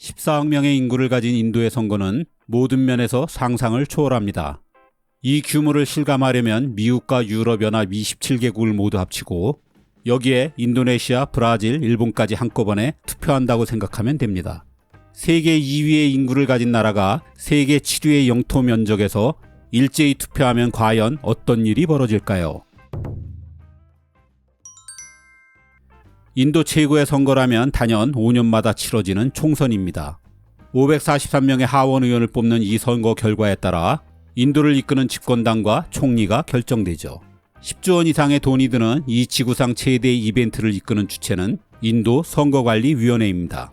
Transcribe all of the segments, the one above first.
14억 명의 인구를 가진 인도의 선거는 모든 면에서 상상을 초월합니다. 이 규모를 실감하려면 미국과 유럽연합 27개국을 모두 합치고 여기에 인도네시아, 브라질, 일본까지 한꺼번에 투표한다고 생각하면 됩니다. 세계 2위의 인구를 가진 나라가 세계 7위의 영토 면적에서 일제히 투표하면 과연 어떤 일이 벌어질까요? 인도 최고의 선거라면 단연 5년마다 치러지는 총선입니다. 543명의 하원 의원을 뽑는 이 선거 결과에 따라 인도를 이끄는 집권당과 총리가 결정되죠. 10조 원 이상의 돈이 드는 이 지구상 최대 이벤트를 이끄는 주체는 인도 선거관리위원회입니다.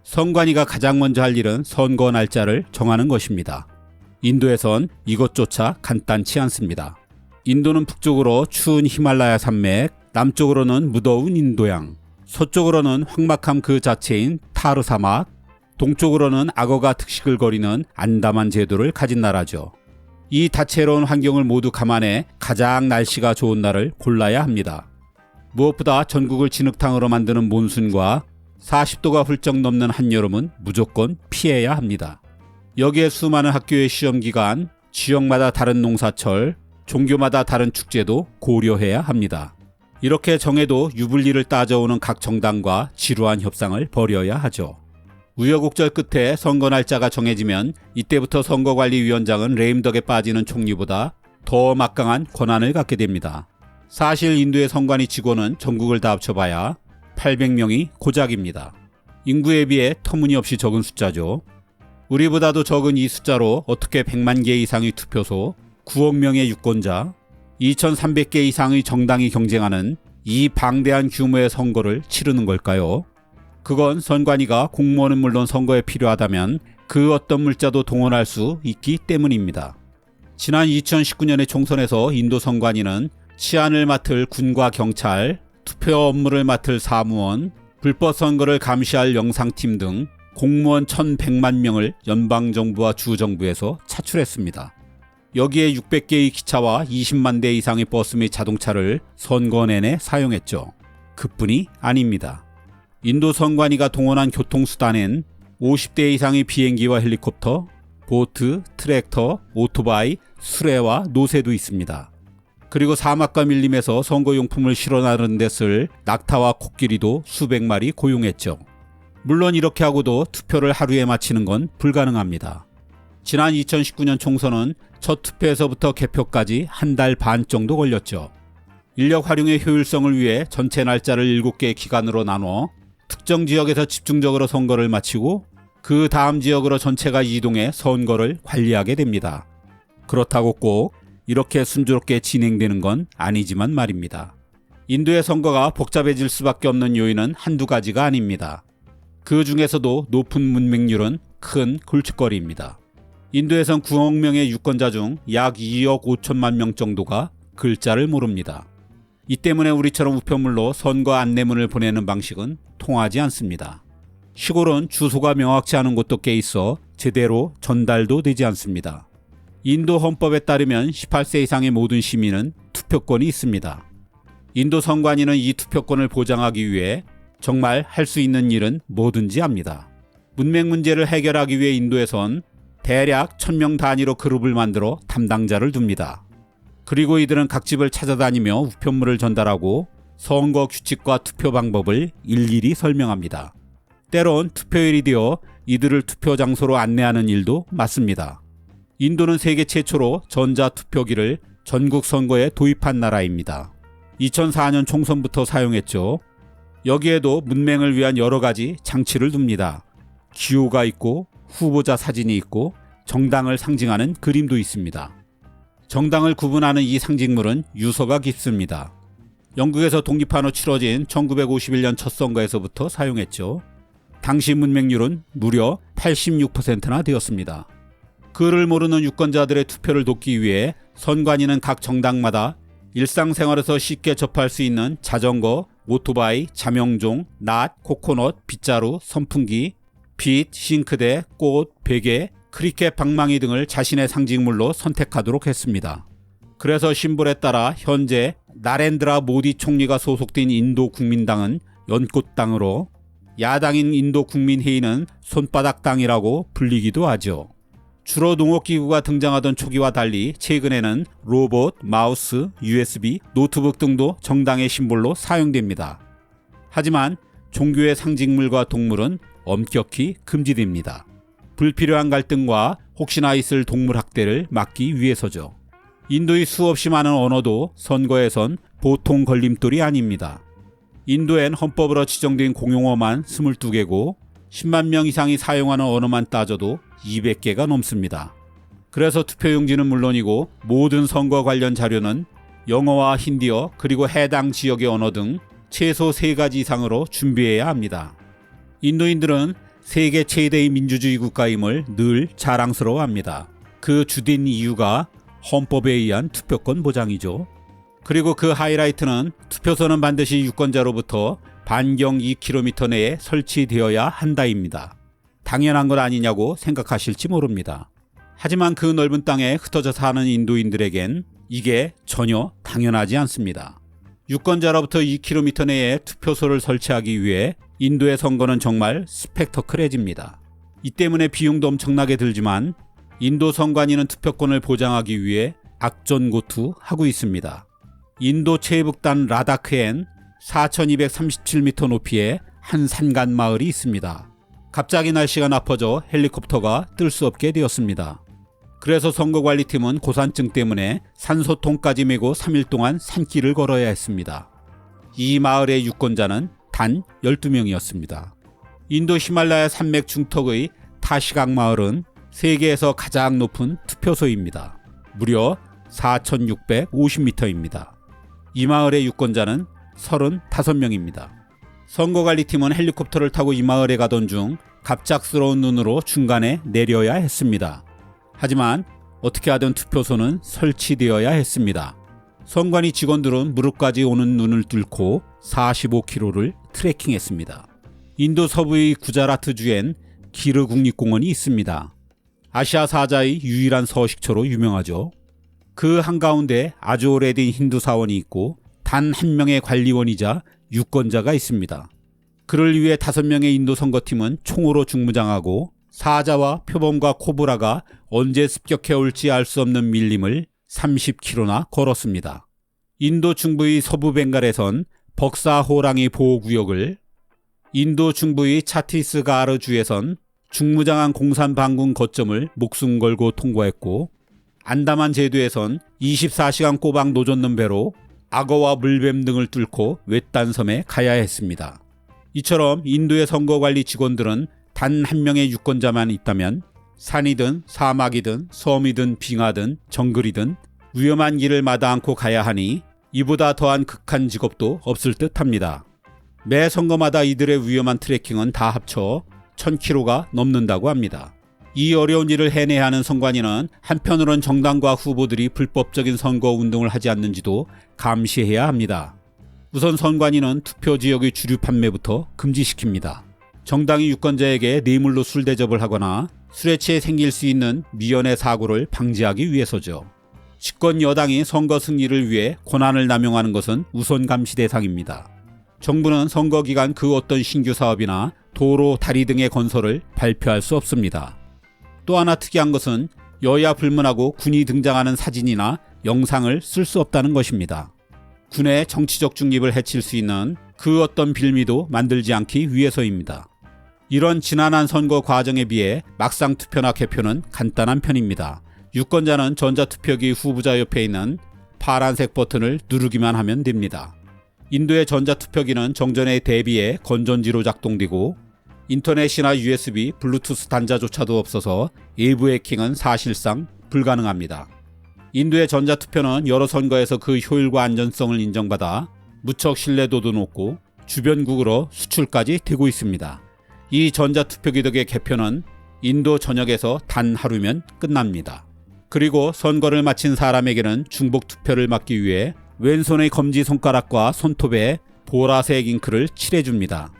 선관위가 가장 먼저 할 일은 선거 날짜를 정하는 것입니다. 인도에선 이것조차 간단치 않습니다. 인도는 북쪽으로 추운 히말라야 산맥, 남쪽으로는 무더운 인도양, 서쪽으로는 황막함 그 자체인 타르 사막, 동쪽으로는 악어가 특식을 거리는 안다만 제도를 가진 나라죠. 이 다채로운 환경을 모두 감안해 가장 날씨가 좋은 날을 골라야 합니다. 무엇보다 전국을 진흙탕으로 만드는 몬순과 40도가 훌쩍 넘는 한여름은 무조건 피해야 합니다. 여기에 수많은 학교의 시험기간, 지역마다 다른 농사철, 종교마다 다른 축제도 고려해야 합니다. 이렇게 정해도 유불리를 따져오는 각 정당과 지루한 협상을 벌여야 하죠. 우여곡절 끝에 선거 날짜가 정해지면 이때부터 선거관리위원장은 레임덕에 빠지는 총리보다 더 막강한 권한을 갖게 됩니다. 사실 인도의 선관위 직원은 전국을 다 합쳐봐야 800명이 고작입니다. 인구에 비해 터무니없이 적은 숫자죠. 우리보다도 적은 이 숫자로 어떻게 100만 개 이상의 투표소, 9억 명의 유권자, 2300개 이상의 정당이 경쟁하는 이 방대한 규모의 선거를 치르는 걸까요? 그건 선관위가 공무원은 물론 선거에 필요하다면 그 어떤 물자도 동원할 수 있기 때문입니다. 지난 2019년의 총선에서 인도 선관위는 치안을 맡을 군과 경찰, 투표 업무를 맡을 사무원, 불법 선거를 감시할 영상팀 등 공무원 1100만 명을 연방정부와 주정부에서 차출했습니다. 여기에 600개의 기차와 20만 대 이상의 버스 및 자동차를 선거 내내 사용했죠. 그뿐이 아닙니다. 인도 선관위가 동원한 교통수단엔 50대 이상의 비행기와 헬리콥터, 보트, 트랙터, 오토바이, 수레와 노새도 있습니다. 그리고 사막과 밀림에서 선거용품을 실어 나르는 데 쓸 낙타와 코끼리도 수백 마리 고용했죠. 물론 이렇게 하고도 투표를 하루에 마치는 건 불가능합니다. 지난 2019년 총선은 첫 투표에서부터 개표까지 한 달 반 정도 걸렸죠. 인력 활용의 효율성을 위해 전체 날짜를 7개의 기간으로 나눠 특정 지역에서 집중적으로 선거를 마치고 그 다음 지역으로 전체가 이동해 선거를 관리하게 됩니다. 그렇다고 꼭 이렇게 순조롭게 진행되는 건 아니지만 말입니다. 인도의 선거가 복잡해질 수밖에 없는 요인은 한두 가지가 아닙니다. 그 중에서도 높은 문맹률은 큰 골칫거리입니다. 인도에선 9억 명의 유권자 중 약 2억 5천만 명 정도가 글자를 모릅니다. 이 때문에 우리처럼 우편물로 선거 안내문을 보내는 방식은 통하지 않습니다. 시골은 주소가 명확치 않은 곳도 꽤 있어 제대로 전달도 되지 않습니다. 인도 헌법에 따르면 18세 이상의 모든 시민은 투표권이 있습니다. 인도 선관위는 이 투표권을 보장하기 위해 정말 할 수 있는 일은 뭐든지 합니다. 문맹 문제를 해결하기 위해 인도에선 대략 1000명 단위로 그룹을 만들어 담당자를 둡니다. 그리고 이들은 각 집을 찾아다니며 우편물을 전달하고 선거 규칙과 투표 방법을 일일이 설명합니다. 때론 투표일이 되어 이들을 투표 장소로 안내하는 일도 맡습니다. 인도는 세계 최초로 전자투표기를 전국 선거에 도입한 나라입니다. 2004년 총선부터 사용했죠. 여기에도 문맹을 위한 여러 가지 장치를 둡니다. 기호가 있고 후보자 사진이 있고 정당을 상징하는 그림도 있습니다. 정당을 구분하는 이 상징물은 유서가 깊습니다. 영국에서 독립한 후 치러진 1951년 첫 선거에서부터 사용했죠. 당시 문맹률은 무려 86%나 되었습니다. 글을 모르는 유권자들의 투표를 돕기 위해 선관위는 각 정당마다 일상생활에서 쉽게 접할 수 있는 자전거, 오토바이, 자명종, 낫, 코코넛, 빗자루, 선풍기, 빛, 싱크대, 꽃, 베개, 크리켓 방망이 등을 자신의 상징물로 선택하도록 했습니다. 그래서 심볼에 따라 현재 나렌드라 모디 총리가 소속된 인도 국민당은 연꽃당으로 야당인 인도 국민회의는 손바닥 당이라고 불리기도 하죠. 주로 농업기구가 등장하던 초기와 달리 최근에는 로봇, 마우스, USB, 노트북 등도 정당의 심볼로 사용됩니다. 하지만 종교의 상징물과 동물은 엄격히 금지됩니다. 불필요한 갈등과 혹시나 있을 동물 학대를 막기 위해서죠. 인도의 수없이 많은 언어도 선거에선 보통 걸림돌이 아닙니다. 인도엔 헌법으로 지정된 공용어만 22개고 10만 명 이상이 사용하는 언어만 따져도 200개가 넘습니다. 그래서 투표용지는 물론이고 모든 선거 관련 자료는 영어와 힌디어 그리고 해당 지역의 언어 등 최소 3가지 이상으로 준비해야 합니다. 인도인들은 세계 최대의 민주주의 국가임을 늘 자랑스러워합니다. 그 주된 이유가 헌법에 의한 투표권 보장이죠. 그리고 그 하이라이트는 투표소는 반드시 유권자로부터 반경 2km 내에 설치되어야 한다입니다. 당연한 것 아니냐고 생각하실지 모릅니다. 하지만 그 넓은 땅에 흩어져 사는 인도인들에겐 이게 전혀 당연하지 않습니다. 유권자로부터 2km 내에 투표소를 설치하기 위해 인도의 선거는 정말 스펙터클해집니다. 이 때문에 비용도 엄청나게 들지만 인도 선관위는 투표권을 보장하기 위해 악전고투하고 있습니다. 인도 최북단 라다크엔 4237m 높이의 한 산간 마을이 있습니다. 갑자기 날씨가 나빠져 헬리콥터가 뜰 수 없게 되었습니다. 그래서 선거관리팀은 고산증 때문에 산소통까지 메고 3일 동안 산길을 걸어야 했습니다. 이 마을의 유권자는 단 12명이었습니다. 인도 히말라야 산맥 중턱의 타시강 마을은 세계에서 가장 높은 투표소입니다. 무려 4,650m입니다. 이 마을의 유권자는 35명입니다. 선거관리팀은 헬리콥터를 타고 이 마을에 가던 중 갑작스러운 눈으로 중간에 내려야 했습니다. 하지만 어떻게 하든 투표소는 설치되어야 했습니다. 선관위 직원들은 무릎까지 오는 눈을 뚫고 45km를 트레킹했습니다. 인도 서부의 구자라트주엔 기르 국립공원이 있습니다. 아시아 사자의 유일한 서식처로 유명하죠. 그 한가운데 아주 오래된 힌두 사원이 있고 단 한 명의 관리원이자 유권자가 있습니다. 그를 위해 5명의 인도 선거팀은 총으로 중무장하고 사자와 표범과 코브라가 언제 습격해 올지 알 수 없는 밀림을 30km나 걸었습니다. 인도 중부의 서부 벵갈에선 벅사 호랑이 보호구역을, 인도 중부의 차티스가르 주에선 중무장한 공산 반군 거점을 목숨 걸고 통과했고, 안다만 제도에선 24시간 꼬박 노젓는 배로 악어와 물뱀 등을 뚫고 외딴 섬에 가야 했습니다. 이처럼 인도의 선거관리 직원들은 단 한 명의 유권자만 있다면 산이든 사막이든 섬이든 빙하든 정글이든 위험한 길을 마다 않고 가야 하니 이보다 더한 극한 직업도 없을 듯합니다. 매 선거마다 이들의 위험한 트레킹은 다 합쳐 1000km가 넘는다고 합니다. 이 어려운 일을 해내야 하는 선관위는 한편으론 정당과 후보들이 불법적인 선거 운동을 하지 않는지도 감시해야 합니다. 우선 선관위는 투표 지역의 주류 판매부터 금지시킵니다. 정당이 유권자에게 뇌물로 술 대접을 하거나 술에 취해 생길 수 있는 미연의 사고를 방지하기 위해서죠. 집권 여당이 선거 승리를 위해 권한을 남용하는 것은 우선 감시 대상입니다. 정부는 선거 기간 그 어떤 신규 사업이나 도로, 다리 등의 건설을 발표할 수 없습니다. 또 하나 특이한 것은 여야 불문하고 군이 등장하는 사진이나 영상을 쓸 수 없다는 것입니다. 군의 정치적 중립을 해칠 수 있는 그 어떤 빌미도 만들지 않기 위해서입니다. 이런 지난한 선거 과정에 비해 막상 투표나 개표는 간단한 편입니다. 유권자는 전자투표기 후보자 옆에 있는 파란색 버튼을 누르기만 하면 됩니다. 인도의 전자투표기는 정전에 대비해 건전지로 작동되고 인터넷이나 USB, 블루투스 단자조차도 없어서 외부 해킹은 사실상 불가능합니다. 인도의 전자투표는 여러 선거에서 그 효율과 안전성을 인정받아 무척 신뢰도도 높고 주변국으로 수출까지 되고 있습니다. 이 전자투표기 덕의 개표는 인도 전역에서 단 하루면 끝납니다. 그리고 선거를 마친 사람에게는 중복 투표를 막기 위해 왼손의 검지손가락과 손톱에 보라색 잉크를 칠해줍니다.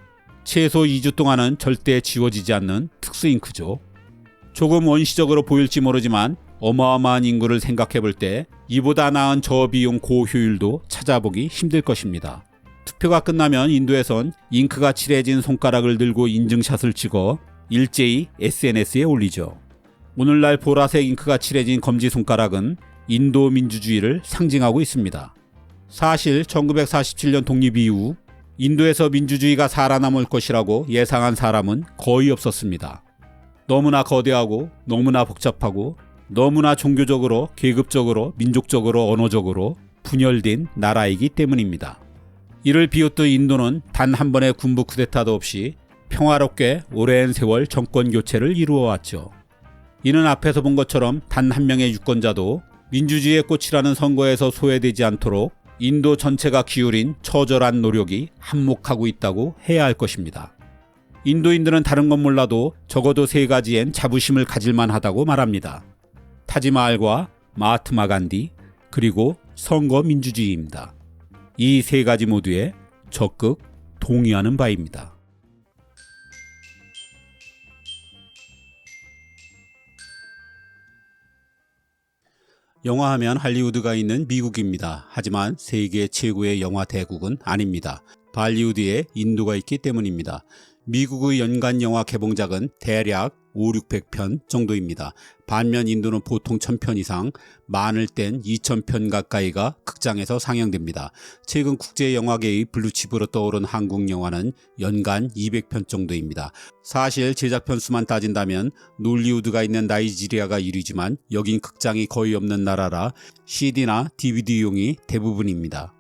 최소 2주 동안은 절대 지워지지 않는 특수 잉크죠. 조금 원시적으로 보일지 모르지만 어마어마한 인구를 생각해 볼 때 이보다 나은 저비용 고효율도 찾아보기 힘들 것입니다. 투표가 끝나면 인도에선 잉크가 칠해진 손가락을 들고 인증샷을 찍어 일제히 SNS에 올리죠. 오늘날 보라색 잉크가 칠해진 검지손가락은 인도 민주주의를 상징하고 있습니다. 사실 1947년 독립 이후 인도에서 민주주의가 살아남을 것이라고 예상한 사람은 거의 없었습니다. 너무나 거대하고 너무나 복잡하고 너무나 종교적으로, 계급적으로, 민족적으로, 언어적으로 분열된 나라이기 때문입니다. 이를 비웃듯 인도는 단 한 번의 군부 쿠데타도 없이 평화롭게 오랜 세월 정권 교체를 이루어왔죠. 이는 앞에서 본 것처럼 단 한 명의 유권자도 민주주의의 꽃이라는 선거에서 소외되지 않도록 인도 전체가 기울인 처절한 노력이 한몫하고 있다고 해야 할 것입니다. 인도인들은 다른 건 몰라도 적어도 세 가지엔 자부심을 가질만 하다고 말합니다. 타지마할과 마하트마 간디, 그리고 선거 민주주의입니다. 이 세 가지 모두에 적극 동의하는 바입니다. 영화하면 할리우드가 있는 미국입니다. 하지만 세계 최고의 영화 대국은 아닙니다. 발리우드에 인도가 있기 때문입니다. 미국의 연간 영화 개봉작은 대략 500~600편 정도입니다. 반면 인도는 보통 1000편 이상, 많을 땐 2000편 가까이가 극장에서 상영됩니다. 최근 국제영화계의 블루칩으로 떠오른 한국 영화는 연간 200편 정도입니다. 사실 제작편 수만 따진다면 놀리우드가 있는 나이지리아가 1위지만 여긴 극장이 거의 없는 나라라 CD나 DVD용이 대부분입니다.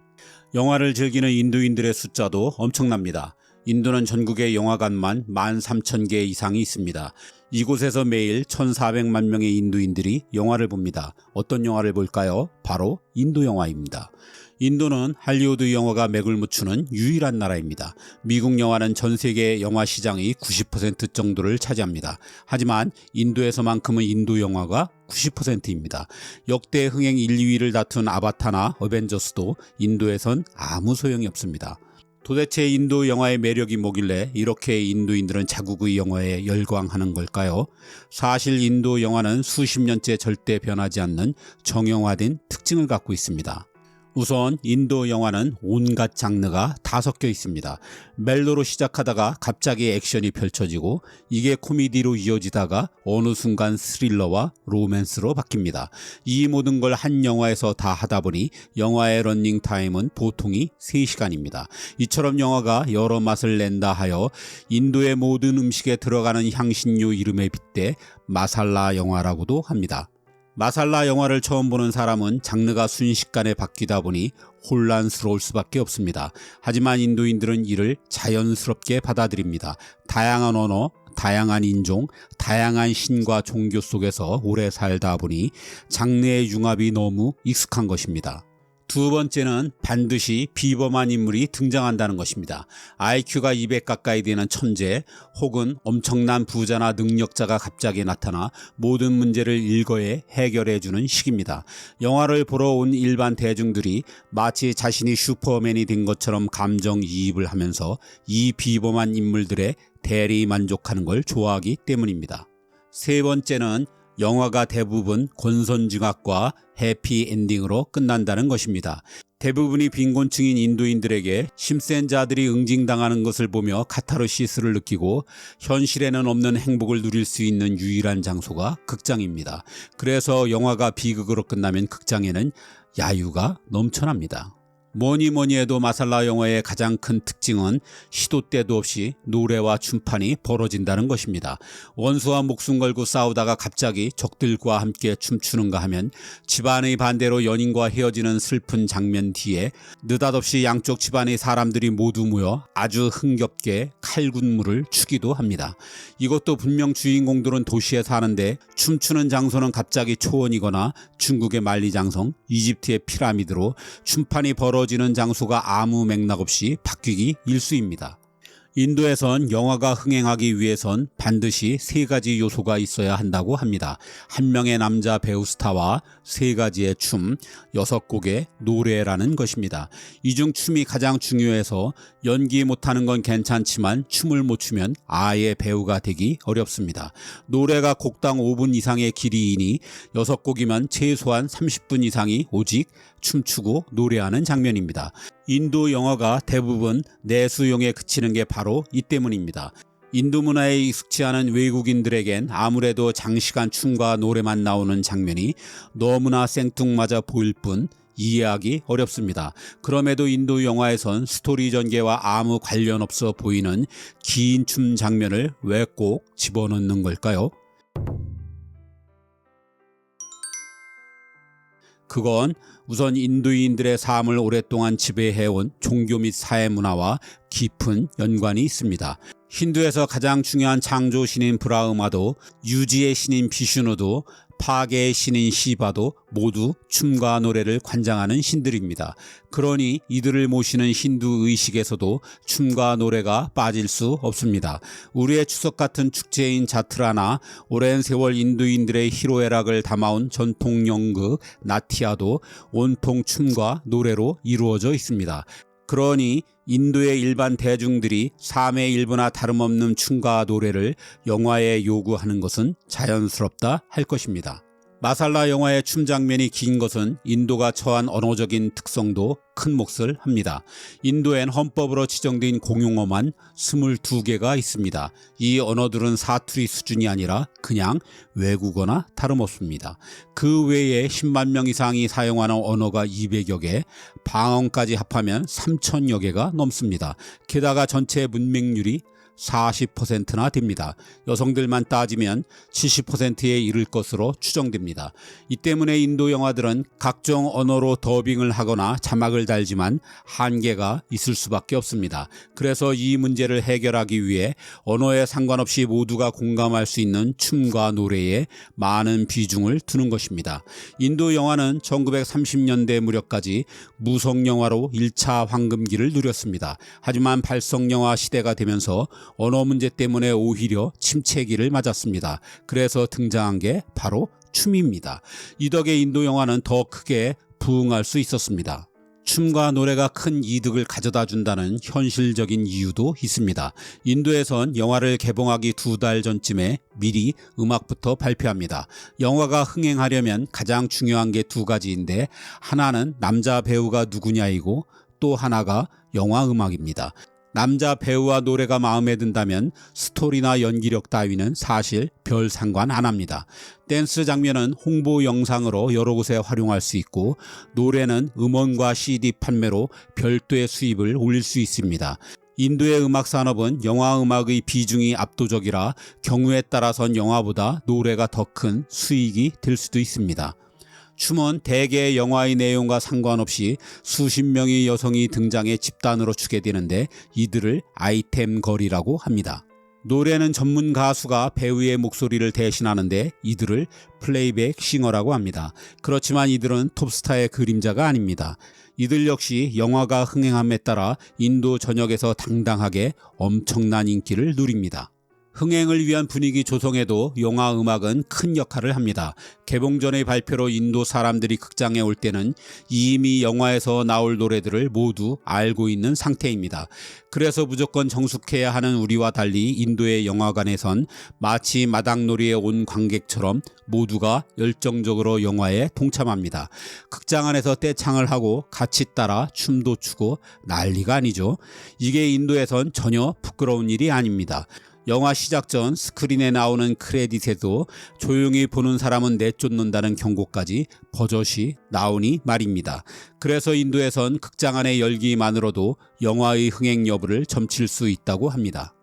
영화를 즐기는 인도인들의 숫자도 엄청납니다. 인도는 전국의 영화관만 13,000개 이상이 있습니다. 이곳에서 매일 1,400만 명의 인도인들이 영화를 봅니다. 어떤 영화를 볼까요? 바로 인도 영화입니다. 인도는 할리우드 영화가 맥을 묻추는 유일한 나라입니다. 미국 영화는 전 세계 영화 시장의 90% 정도를 차지합니다. 하지만 인도에서만큼은 인도 영화가 90%입니다. 역대 흥행 1, 2위를 다툰 아바타나 어벤져스도 인도에선 아무 소용이 없습니다. 도대체 인도 영화의 매력이 뭐길래 이렇게 인도인들은 자국의 영화에 열광하는 걸까요? 사실 인도 영화는 수십 년째 절대 변하지 않는 정형화된 특징을 갖고 있습니다. 우선 인도 영화는 온갖 장르가 다 섞여 있습니다. 멜로로 시작하다가 갑자기 액션이 펼쳐지고 이게 코미디로 이어지다가 어느 순간 스릴러와 로맨스로 바뀝니다. 이 모든 걸 한 영화에서 다 하다 보니 영화의 러닝 타임은 보통이 3시간입니다. 이처럼 영화가 여러 맛을 낸다 하여 인도의 모든 음식에 들어가는 향신료 이름에 빗대 마살라 영화라고도 합니다. 마살라 영화를 처음 보는 사람은 장르가 순식간에 바뀌다 보니 혼란스러울 수밖에 없습니다. 하지만 인도인들은 이를 자연스럽게 받아들입니다. 다양한 언어, 다양한 인종, 다양한 신과 종교 속에서 오래 살다 보니 장르의 융합이 너무 익숙한 것입니다. 두 번째는 반드시 비범한 인물이 등장한다는 것입니다. IQ가 200 가까이 되는 천재 혹은 엄청난 부자나 능력자가 갑자기 나타나 모든 문제를 일거에 해결해주는 식입니다. 영화를 보러 온 일반 대중들이 마치 자신이 슈퍼맨이 된 것처럼 감정이입을 하면서 이 비범한 인물들의 대리 만족하는 걸 좋아하기 때문입니다. 세 번째는 영화가 대부분 권선징악과 해피엔딩으로 끝난다는 것입니다. 대부분이 빈곤층인 인도인들에게 힘센 자들이 응징당하는 것을 보며 카타르시스를 느끼고 현실에는 없는 행복을 누릴 수 있는 유일한 장소가 극장입니다. 그래서 영화가 비극으로 끝나면 극장에는 야유가 넘쳐납니다. 뭐니 해도 마살라 영화의 가장 큰 특징은 시도 때도 없이 노래와 춤판이 벌어진다는 것입니다. 원수와 목숨 걸고 싸우다가 갑자기 적들과 함께 춤추는가 하면 집안의 반대로 연인과 헤어지는 슬픈 장면 뒤에 느닷없이 양쪽 집안의 사람들이 모두 모여 아주 흥겹게 칼군무를 추기도 합니다. 이것도 분명 주인공들은 도시에 사는데 춤추는 장소는 갑자기 초원이거나 중국의 만리장성, 이집트의 피라미드로 춤판이 벌어지는 장소가 아무 맥락 없이 바뀌기 일쑤입니다. 인도에선 영화가 흥행하기 위해선 반드시 3가지 요소가 있어야 한다고 합니다. 한 명의 남자 배우 스타와 3가지의 춤, 6곡의 노래라는 것입니다. 이 중 춤이 가장 중요해서 연기 못하는 건 괜찮지만 춤을 못 추면 아예 배우가 되기 어렵습니다. 노래가 곡당 5분 이상의 길이이니 6곡이면 최소한 30분 이상이 오직 춤추고 노래하는 장면입니다. 인도 영화가 대부분 내수용에 그치는 게 바로 이 때문입니다. 인도 문화에 익숙치 않은 외국인들에겐 아무래도 장시간 춤과 노래만 나오는 장면이 너무나 생뚱맞아 보일 뿐 이해하기 어렵습니다. 그럼에도 인도 영화에선 스토리 전개와 아무 관련 없어 보이는 긴 춤 장면을 왜 꼭 집어넣는 걸까요? 그건 우선 인도인들의 삶을 오랫동안 지배해온 종교 및 사회 문화와 깊은 연관이 있습니다. 힌두에서 가장 중요한 창조 신인 브라흐마도, 유지의 신인 비슈누도, 파괴의 신인 시바도 모두 춤과 노래를 관장하는 신들입니다. 그러니 이들을 모시는 힌두 의식에서도 춤과 노래가 빠질 수 없습니다. 우리의 추석 같은 축제인 자트라나 오랜 세월 인도인들의 희로애락을 담아온 전통 연극 나티아도 온통 춤과 노래로 이루어져 있습니다. 그러니 인도의 일반 대중들이 삶의 일부나 다름없는 춤과 노래를 영화에 요구하는 것은 자연스럽다 할 것입니다. 마살라 영화의 춤 장면이 긴 것은 인도가 처한 언어적인 특성도 큰 몫을 합니다. 인도엔 헌법으로 지정된 공용어만 22개가 있습니다. 이 언어들은 사투리 수준이 아니라 그냥 외국어나 다름없습니다. 그 외에 10만 명 이상이 사용하는 언어가 200여 개, 방언까지 합하면 3,000여 개가 넘습니다. 게다가 전체 문맹률이 40%나 됩니다. 여성들만 따지면 70%에 이를 것으로 추정됩니다. 이 때문에 인도 영화들은 각종 언어로 더빙을 하거나 자막을 달지만 한계가 있을 수밖에 없습니다. 그래서 이 문제를 해결하기 위해 언어에 상관없이 모두가 공감할 수 있는 춤과 노래에 많은 비중을 두는 것입니다. 인도 영화는 1930년대 무렵까지 무성영화로 1차 황금기를 누렸습니다. 하지만 발성영화 시대가 되면서 언어 문제 때문에 오히려 침체기를 맞았습니다. 그래서 등장한 게 바로 춤입니다. 이 덕에 인도 영화는 더 크게 부흥할 수 있었습니다. 춤과 노래가 큰 이득을 가져다 준다는 현실적인 이유도 있습니다. 인도에선 영화를 개봉하기 2달 전쯤에 미리 음악부터 발표합니다. 영화가 흥행하려면 가장 중요한 게 2가지인데 하나는 남자 배우가 누구냐이고 또 하나가 영화 음악입니다. 남자 배우와 노래가 마음에 든다면 스토리나 연기력 따위는 사실 별 상관 안 합니다. 댄스 장면은 홍보 영상으로 여러 곳에 활용할 수 있고 노래는 음원과 CD 판매로 별도의 수입을 올릴 수 있습니다. 인도의 음악 산업은 영화 음악의 비중이 압도적이라 경우에 따라선 영화보다 노래가 더 큰 수익이 될 수도 있습니다. 춤은 대개 영화의 내용과 상관없이 수십 명의 여성이 등장해 집단으로 추게 되는데 이들을 아이템 걸이라고 합니다. 노래는 전문 가수가 배우의 목소리를 대신하는데 이들을 플레이백 싱어라고 합니다. 그렇지만 이들은 톱스타의 그림자가 아닙니다. 이들 역시 영화가 흥행함에 따라 인도 전역에서 당당하게 엄청난 인기를 누립니다. 흥행을 위한 분위기 조성에도 영화 음악은 큰 역할을 합니다. 개봉 전의 발표로 인도 사람들이 극장에 올 때는 이미 영화에서 나올 노래들을 모두 알고 있는 상태입니다. 그래서 무조건 정숙해야 하는 우리와 달리 인도의 영화관에선 마치 마당놀이에 온 관객처럼 모두가 열정적으로 영화에 동참합니다. 극장 안에서 떼창을 하고 같이 따라 춤도 추고 난리가 아니죠. 이게 인도에선 전혀 부끄러운 일이 아닙니다. 영화 시작 전 스크린에 나오는 크레딧에도 조용히 보는 사람은 내쫓는다는 경고까지 버젓이 나오니 말입니다. 그래서 인도에선 극장 안의 열기만으로도 영화의 흥행 여부를 점칠 수 있다고 합니다.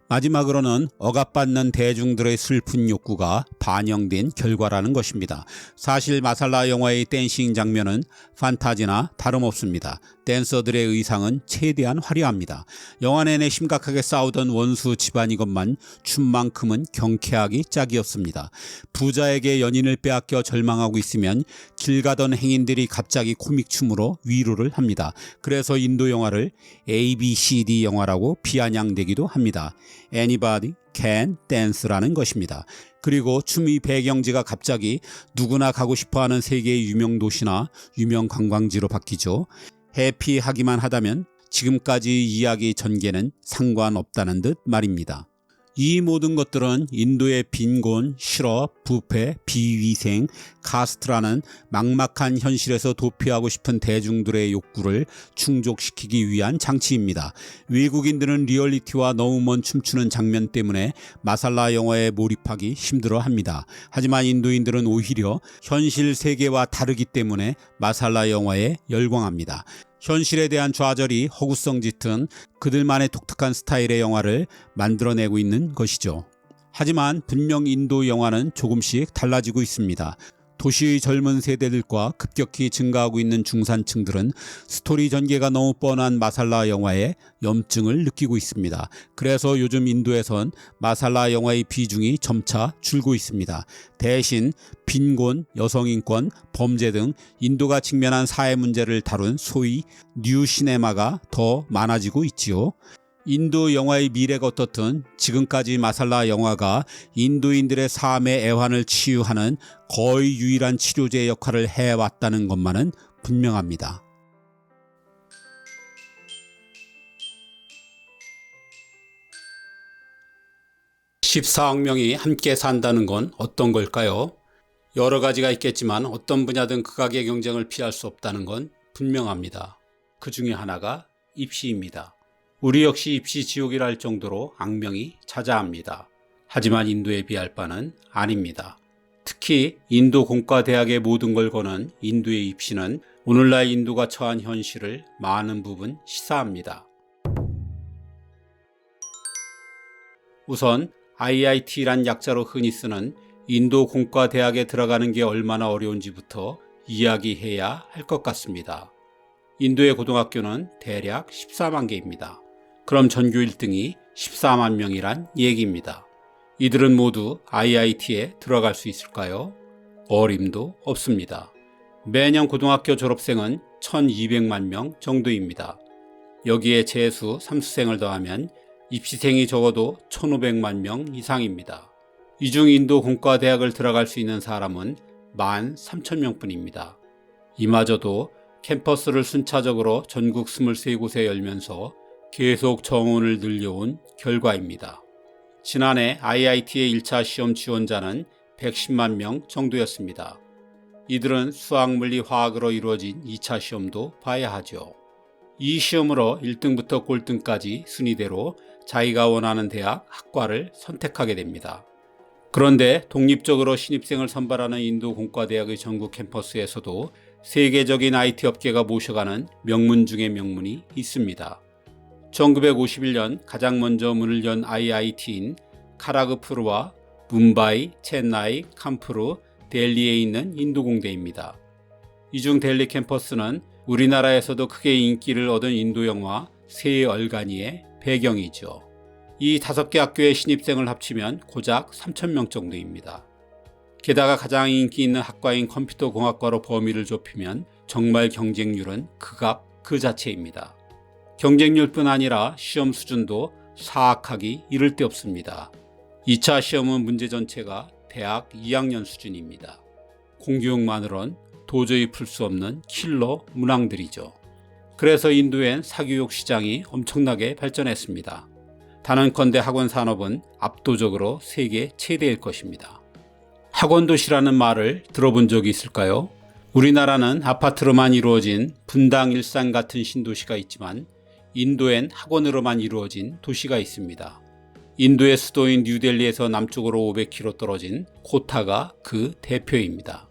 마지막으로는 억압받는 대중들의 슬픈 욕구가 반영된 결과라는 것입니다. 사실 마살라 영화의 댄싱 장면은 판타지나 다름없습니다. 댄서들의 의상은 최대한 화려합니다. 영화 내내 심각하게 싸우던 원수 집안이건만 춤만큼은 경쾌하기 짝이었습니다. 부자에게 연인을 빼앗겨 절망하고 있으면 길 가던 행인들이 갑자기 코믹 춤으로 위로를 합니다. 그래서 인도 영화를 ABCD 영화라고 비아냥대기도 합니다. Anybody can dance라는 것입니다. 그리고 춤의 배경지가 갑자기 누구나 가고 싶어하는 세계의 유명 도시나 유명 관광지로 바뀌죠. 해피하기만 하다면 지금까지 이야기 전개는 상관없다는 듯 말입니다. 이 모든 것들은 인도의 빈곤, 실업, 부패, 비위생, 카스트라는 막막한 현실에서 도피하고 싶은 대중들의 욕구를 충족시키기 위한 장치입니다. 외국인들은 리얼리티와 너무 먼 춤추는 장면 때문에 마살라 영화에 몰입하기 힘들어합니다. 하지만 인도인들은 오히려 현실 세계와 다르기 때문에 마살라 영화에 열광합니다. 현실에 대한 좌절이 허구성 짙은 그들만의 독특한 스타일의 영화를 만들어내고 있는 것이죠. 하지만 분명 인도 영화는 조금씩 달라지고 있습니다. 도시의 젊은 세대들과 급격히 증가하고 있는 중산층들은 스토리 전개가 너무 뻔한 마살라 영화에 염증을 느끼고 있습니다. 그래서 요즘 인도에선 마살라 영화의 비중이 점차 줄고 있습니다. 대신 빈곤, 여성인권, 범죄 등 인도가 직면한 사회 문제를 다룬 소위 뉴 시네마가 더 많아지고 있지요. 인도 영화의 미래가 어떻든 지금까지 마살라 영화가 인도인들의 삶의 애환을 치유하는 거의 유일한 치료제 역할을 해왔다는 것만은 분명합니다. (14억) 명이 함께 산다는 건 어떤 걸까요? 여러 가지가 있겠지만 어떤 분야든 극악의 경쟁을 피할 수 없다는 건 분명합니다. 그 중에 하나가 입시입니다. 우리 역시 입시 지옥이라 할 정도로 악명이 자자합니다. 하지만 인도에 비할 바는 아닙니다. 특히 인도 공과대학의 모든 걸 거는 인도의 입시는 오늘날 인도가 처한 현실을 많은 부분 시사합니다. 우선 IIT란 약자로 흔히 쓰는 인도 공과대학에 들어가는 게 얼마나 어려운지부터 이야기해야 할 것 같습니다. 인도의 고등학교는 대략 14만 개입니다. 그럼 전교 1등이 14만 명이란 얘기입니다. 이들은 모두 IIT에 들어갈 수 있을까요? 어림도 없습니다. 매년 고등학교 졸업생은 1200만 명 정도입니다. 여기에 재수, 삼수생을 더하면 입시생이 적어도 1500만 명 이상입니다. 이 중 인도 공과대학을 들어갈 수 있는 사람은 13,000명뿐입니다. 이마저도 캠퍼스를 순차적으로 전국 23곳에 열면서 계속 정원을 늘려온 결과입니다. 지난해 IIT의 1차 시험 지원자는 110만 명 정도였습니다. 이들은 수학, 물리, 화학으로 이루어진 2차 시험도 봐야 하죠. 이 시험으로 1등부터 꼴등까지 순위대로 자기가 원하는 대학, 학과를 선택하게 됩니다. 그런데 독립적으로 신입생을 선발하는 인도 공과대학의 전국 캠퍼스에서도 세계적인 IT 업계가 모셔가는 명문 중의 명문이 있습니다. 1951년 가장 먼저 문을 연 IIT인 카라그푸르와 뭄바이, 첸나이, 캄푸르, 델리에 있는 인도공대입니다. 이 중 델리 캠퍼스는 우리나라에서도 크게 인기를 얻은 인도 영화 새 얼간이의 배경이죠. 이 5개 학교의 신입생을 합치면 고작 3,000명 정도입니다. 게다가 가장 인기 있는 학과인 컴퓨터공학과로 범위를 좁히면 정말 경쟁률은 극악 그 자체입니다. 경쟁률뿐 아니라 시험 수준도 사악하기 이를 데 없습니다. 2차 시험은 문제 전체가 대학 2학년 수준입니다. 공교육만으론 도저히 풀 수 없는 킬러 문항들이죠. 그래서 인도엔 사교육 시장이 엄청나게 발전했습니다. 단언컨대 학원 산업은 압도적으로 세계 최대일 것입니다. 학원도시라는 말을 들어본 적이 있을까요? 우리나라는 아파트로만 이루어진 분당, 일산 같은 신도시가 있지만 인도엔 학원으로만 이루어진 도시가 있습니다. 인도의 수도인 뉴델리에서 남쪽으로 500km 떨어진 코타가 그 대표입니다.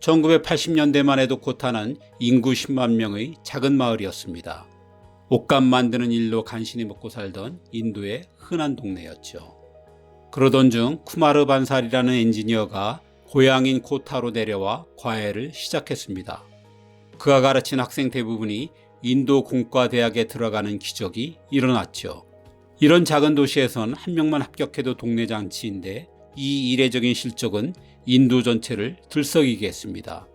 1980년대만 해도 코타는 인구 10만 명의 작은 마을이었습니다. 옷감 만드는 일로 간신히 먹고 살던 인도의 흔한 동네였죠. 그러던 중 쿠마르 반살이라는 엔지니어가 고향인 코타로 내려와 과외를 시작했습니다. 그가 가르친 학생 대부분이 인도 공과대학에 들어가는 기적이 일어났죠. 이런 작은 도시에선 한 명만 합격해도 동네 잔치인데 이 이례적인 실적은 인도 전체를 들썩이게 했습니다.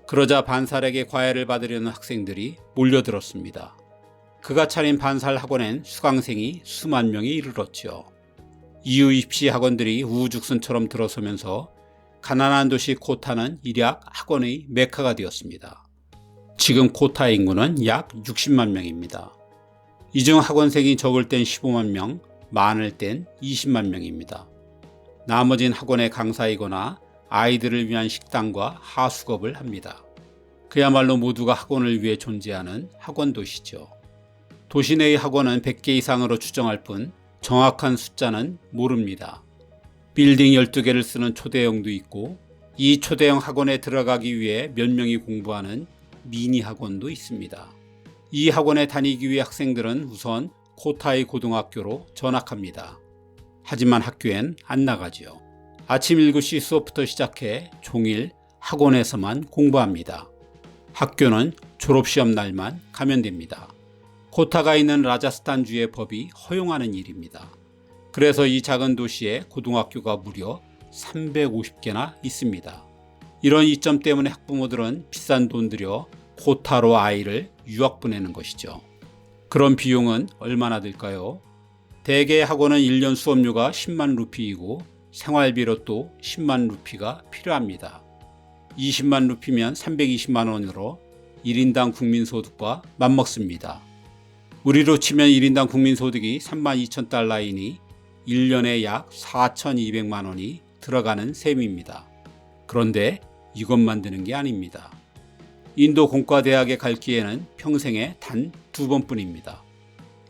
그러자 반살에게 과외를 받으려는 학생들이 몰려들었습니다. 그가 차린 반살 학원엔 수강생이 수만 명에 이르렀죠. 이후 입시 학원들이 우후죽순처럼 들어서면서 가난한 도시 코타는 일약 학원의 메카가 되었습니다. 지금 코타 인구는 약 60만 명입니다. 이 중 학원생이 적을 땐 15만 명, 많을 땐 20만 명입니다. 나머진 학원의 강사이거나 아이들을 위한 식당과 하숙업을 합니다. 그야말로 모두가 학원을 위해 존재하는 학원 도시죠. 도시 내의 학원은 100개 이상으로 추정할 뿐 정확한 숫자는 모릅니다. 빌딩 12개를 쓰는 초대형도 있고 이 초대형 학원에 들어가기 위해 몇 명이 공부하는 미니 학원도 있습니다. 이 학원에 다니기 위해 학생들은 우선 코타이 고등학교로 전학합니다. 하지만 학교엔 안 나가지요. 아침 7시 수업부터 시작해 종일 학원에서만 공부합니다. 학교는 졸업시험 날만 가면 됩니다. 코타가 있는 라자스탄주의 법이 허용하는 일입니다. 그래서 이 작은 도시에 고등학교가 무려 350개나 있습니다. 이런 이점 때문에 학부모들은 비싼 돈 들여 코타로 아이를 유학 보내는 것이죠. 그런 비용은 얼마나 들까요? 대개 학원은 1년 수업료가 10만 루피이고 생활비로 또 10만 루피가 필요합니다. 20만 루피면 320만 원으로 1인당 국민소득과 맞먹습니다. 우리로 치면 1인당 국민소득이 32,000달러이니 1년에 약 4,200만 원이 들어가는 셈입니다. 그런데 이것만 드는 게 아닙니다. 인도 공과대학에 갈 기회는 평생에 단 2번뿐입니다.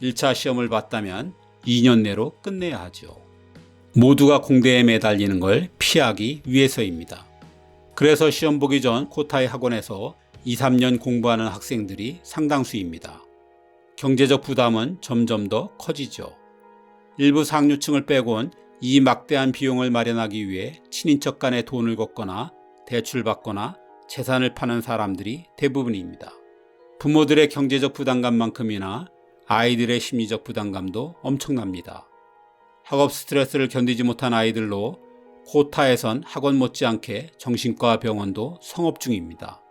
1차 시험을 봤다면 2년 내로 끝내야 하죠. 모두가 공대에 매달리는 걸 피하기 위해서입니다. 그래서 시험 보기 전 코타이 학원에서 2, 3년 공부하는 학생들이 상당수입니다. 경제적 부담은 점점 더 커지죠. 일부 상류층을 빼곤 이 막대한 비용을 마련하기 위해 친인척 간에 돈을 걷거나 대출받거나 재산을 파는 사람들이 대부분입니다. 부모들의 경제적 부담감만큼이나 아이들의 심리적 부담감도 엄청납니다. 학업 스트레스를 견디지 못한 아이들로 코타에선 학원 못지않게 정신과 병원도 성업 중입니다.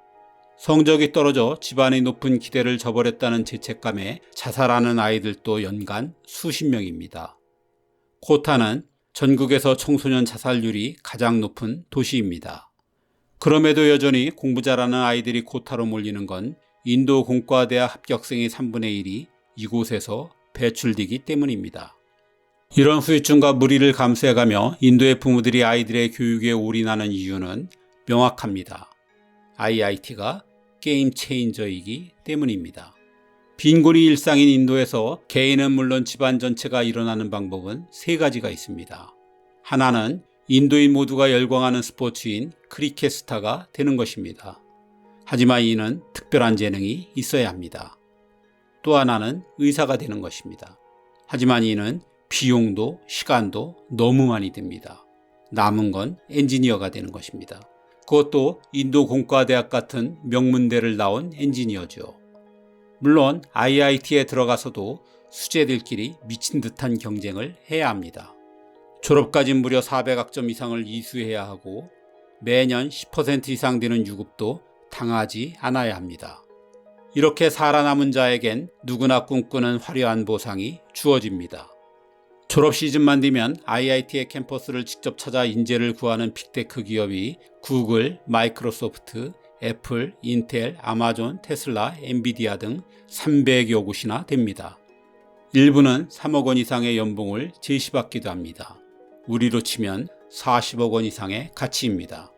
성적이 떨어져 집안의 높은 기대를 저버렸다는 죄책감에 자살하는 아이들도 연간 수십 명입니다. 코타는 전국에서 청소년 자살률이 가장 높은 도시입니다. 그럼에도 여전히 공부 잘하는 아이들이 코타로 몰리는 건 인도 공과대학 합격생의 3분의 1이 이곳에서 배출되기 때문입니다. 이런 후유증과 무리를 감수해가며 인도의 부모들이 아이들의 교육에 올인하는 이유는 명확합니다. IIT가 게임 체인저이기 때문입니다. 빈곤이 일상인 인도에서 개인은 물론 집안 전체가 일어나는 방법은 3가지가 있습니다. 하나는 인도인 모두가 열광하는 스포츠인 크리켓 스타가 되는 것입니다. 하지만 이는 특별한 재능이 있어야 합니다. 또 하나는 의사가 되는 것입니다. 하지만 이는 비용도 시간도 너무 많이 듭니다. 남은 건 엔지니어가 되는 것입니다. 그것도 인도 공과대학 같은 명문대를 나온 엔지니어죠. 물론 IIT에 들어가서도 수재들끼리 미친 듯한 경쟁을 해야 합니다. 졸업까지 무려 400학점 이상을 이수해야 하고 매년 10% 이상 되는 유급도 당하지 않아야 합니다. 이렇게 살아남은 자에겐 누구나 꿈꾸는 화려한 보상이 주어집니다. 졸업 시즌만 되면 IIT의 캠퍼스를 직접 찾아 인재를 구하는 빅테크 기업이 구글, 마이크로소프트, 애플, 인텔, 아마존, 테슬라, 엔비디아 등 300여 곳이나 됩니다. 일부는 3억 원 이상의 연봉을 제시받기도 합니다. 우리로 치면 40억 원 이상의 가치입니다.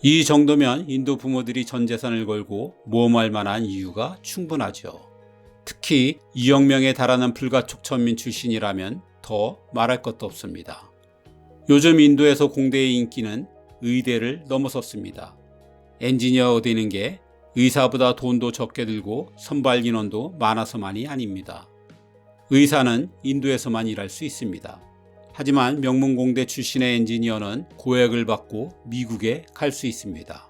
이 정도면 인도 부모들이 전 재산을 걸고 모험할 만한 이유가 충분하죠. 특히 2억 명에 달하는 불가촉 천민 출신이라면 더 말할 것도 없습니다. 요즘 인도에서 공대의 인기는 의대를 넘어섰습니다. 엔지니어 되는 게 의사보다 돈도 적게 들고 선발 인원도 많아서만이 아닙니다. 의사는 인도에서만 일할 수 있습니다. 하지만 명문공대 출신의 엔지니어는 고액을 받고 미국에 갈 수 있습니다.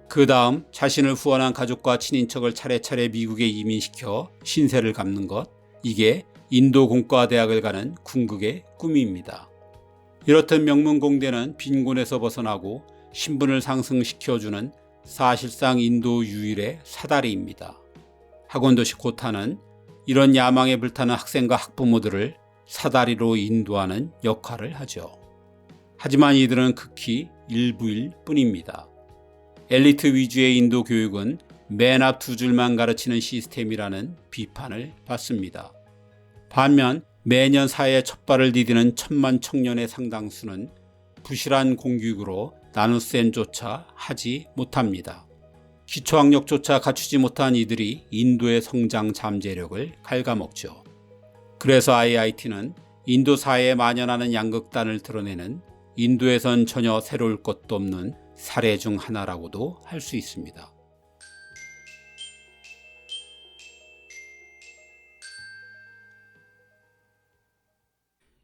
그 다음 자신을 후원한 가족과 친인척을 차례차례 미국에 이민시켜 신세를 갚는 것, 이게 인도 공과대학을 가는 궁극의 꿈입니다. 이렇듯 명문공대는 빈곤에서 벗어나고 신분을 상승시켜주는 사실상 인도 유일의 사다리입니다. 학원도시 코타는 이런 야망에 불타는 학생과 학부모들을 사다리로 인도하는 역할을 하죠. 하지만 이들은 극히 일부일 뿐입니다. 엘리트 위주의 인도 교육은 맨 앞 2줄만 가르치는 시스템이라는 비판을 받습니다. 반면 매년 사회에 첫발을 디디는 1,000만 청년의 상당수는 부실한 공교육으로 나눗셈조차 하지 못합니다. 기초학력조차 갖추지 못한 이들이 인도의 성장 잠재력을 갉아먹죠. 그래서 IIT는 인도 사회에 만연하는 양극단을 드러내는 인도에선 전혀 새로울 것도 없는 사례 중 하나라고도 할 수 있습니다.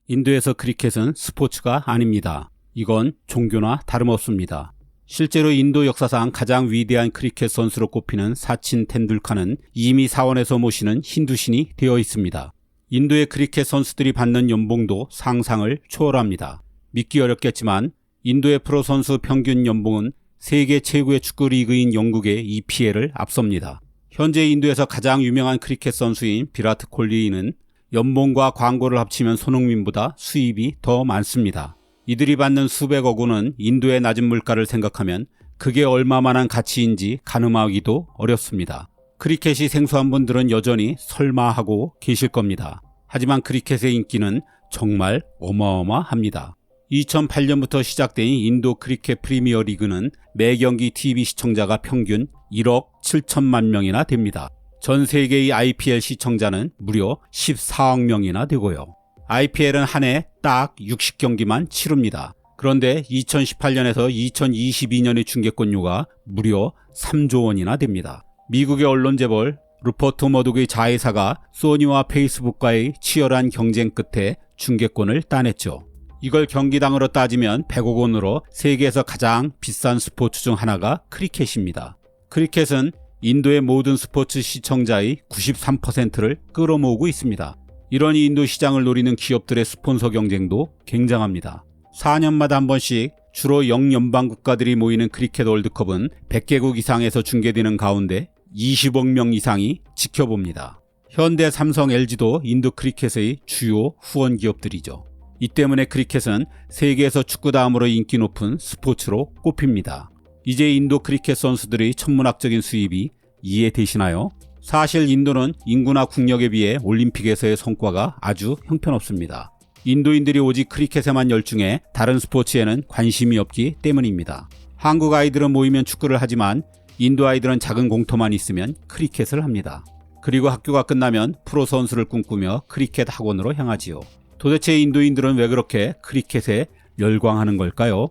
인도에서 크리켓은 스포츠가 아닙니다. 이건 종교나 다름없습니다. 실제로 인도 역사상 가장 위대한 크리켓 선수로 꼽히는 사친 텐둘카는 이미 사원에서 모시는 힌두신이 되어 있습니다. 인도의 크리켓 선수들이 받는 연봉도 상상을 초월합니다. 믿기 어렵겠지만 인도의 프로 선수 평균 연봉은 세계 최고의 축구 리그인 영국의 EPL을 앞섭니다. 현재 인도에서 가장 유명한 크리켓 선수인 비라트 콜리는 연봉과 광고를 합치면 손흥민보다 수입이 더 많습니다. 이들이 받는 수백억 원은 인도의 낮은 물가를 생각하면 그게 얼마만한 가치인지 가늠하기도 어렵습니다. 크리켓이 생소한 분들은 여전히 설마하고 계실 겁니다. 하지만 크리켓의 인기는 정말 어마어마합니다. 2008년부터 시작된 인도 크리켓 프리미어 리그는 매경기 TV 시청자가 평균 1억 7천만 명이나 됩니다. 전 세계의 IPL 시청자는 무려 14억 명이나 되고요. IPL은 한 해 딱 60경기만 치릅니다. 그런데 2018년에서 2022년의 중계권료가 무려 3조 원이나 됩니다. 미국의 언론 재벌 루퍼트 머독의 자회사가 소니와 페이스북과의 치열한 경쟁 끝에 중계권을 따냈죠. 이걸 경기당으로 따지면 100억 원으로 세계에서 가장 비싼 스포츠 중 하나가 크리켓입니다. 크리켓은 인도의 모든 스포츠 시청자의 93%를 끌어모으고 있습니다. 이런 인도 시장을 노리는 기업들의 스폰서 경쟁도 굉장합니다. 4년마다 한 번씩 주로 영연방 국가들이 모이는 크리켓 월드컵은 100개국 이상에서 중계되는 가운데 20억 명 이상이 지켜봅니다. 현대, 삼성, LG도 인도 크리켓의 주요 후원 기업들이죠. 이 때문에 크리켓은 세계에서 축구 다음으로 인기 높은 스포츠로 꼽힙니다. 이제 인도 크리켓 선수들의 천문학적인 수입이 이해되시나요? 사실 인도는 인구나 국력에 비해 올림픽에서의 성과가 아주 형편없습니다. 인도인들이 오직 크리켓에만 열중해 다른 스포츠에는 관심이 없기 때문입니다. 한국 아이들은 모이면 축구를 하지만 인도 아이들은 작은 공터만 있으면 크리켓을 합니다. 그리고 학교가 끝나면 프로 선수를 꿈꾸며 크리켓 학원으로 향하지요. 도대체 인도인들은 왜 그렇게 크리켓에 열광하는 걸까요?